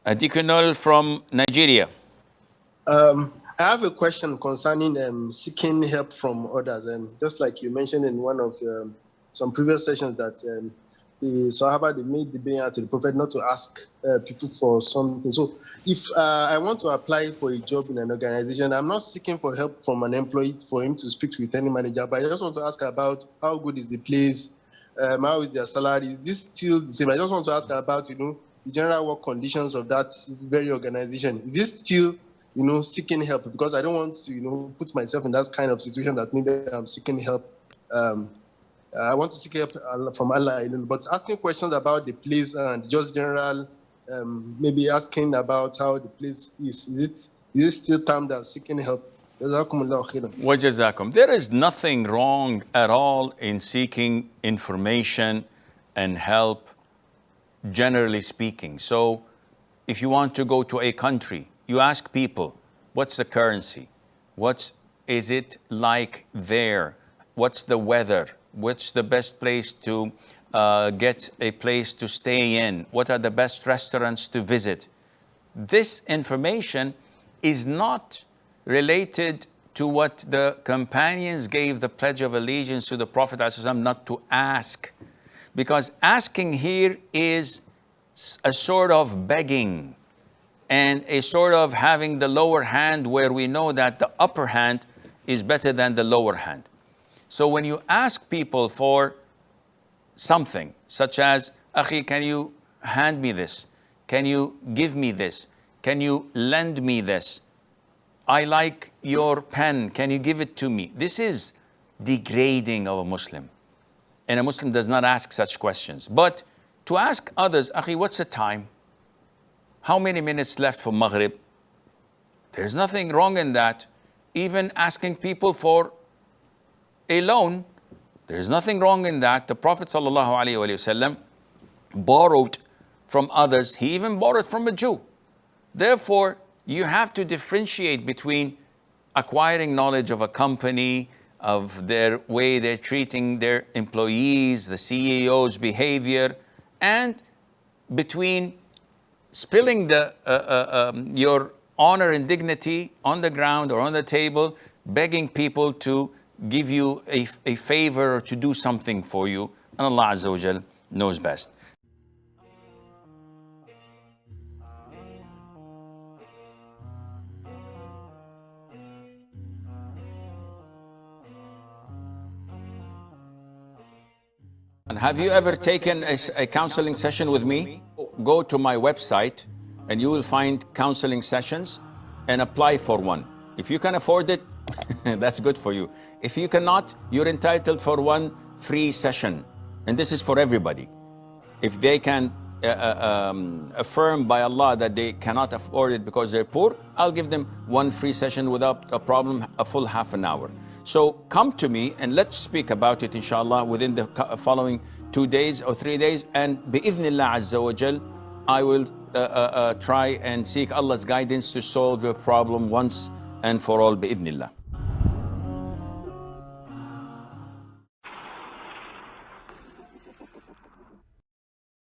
Adikunol from Nigeria. I have a question concerning seeking help from others. And just like you mentioned in one of some previous sessions that the Sahaba, they made the bay'ah to the Prophet not to ask people for something. So if I want to apply for a job in an organization, I'm not seeking for help from an employee for him to speak with any manager, but I just want to ask about how good is the place, how is their salary, is this still the same? I just want to ask about, the general work conditions of that very organization. Is this still, seeking help? Because I don't want to, put myself in that kind of situation that maybe I'm seeking help. I want to seek help from Allah, but asking questions about the place and just general, maybe asking about how the place is it still termed as seeking help? Wajazakum. There is nothing wrong at all in seeking information and help, generally speaking. So if you want to go to a country, you ask people, what's the currency? Is it like there? What's the weather? What's the best place to get a place to stay in? What are the best restaurants to visit? This information is not related to what the companions gave the Pledge of Allegiance to the Prophet ﷺ not to ask. Because asking here is a sort of begging and a sort of having the lower hand, where we know that the upper hand is better than the lower hand. So when you ask people for something, such as, Akhi, can you hand me this? Can you give me this? Can you lend me this? I like your pen, can you give it to me? This is degrading of a Muslim. And a Muslim does not ask such questions. But to ask others, Akhi, what's the time? How many minutes left for Maghrib? There's nothing wrong in that. Even asking people for a loan, there's nothing wrong in that. The Prophet ﷺ borrowed from others. He even borrowed from a Jew. Therefore, you have to differentiate between acquiring knowledge of a company, of their way they're treating their employees, the CEO's behavior, and between spilling your honor and dignity on the ground or on the table, begging people to give you a favor or to do something for you. And Allah Azza wa Jal knows best. And have you ever taken a counseling session with me? Go to my website and you will find counseling sessions and apply for one. If you can afford it, that's good for you. If you cannot, you're entitled for one free session. And this is for everybody. If they can affirm by Allah that they cannot afford it because they're poor, I'll give them one free session without a problem, a full half an hour. So come to me and let's speak about it, inshallah, within the following 2 days or 3 days. And bi'idhnillah azza wa jal, I will try and seek Allah's guidance to solve your problem once and for all, bi'idhnillah.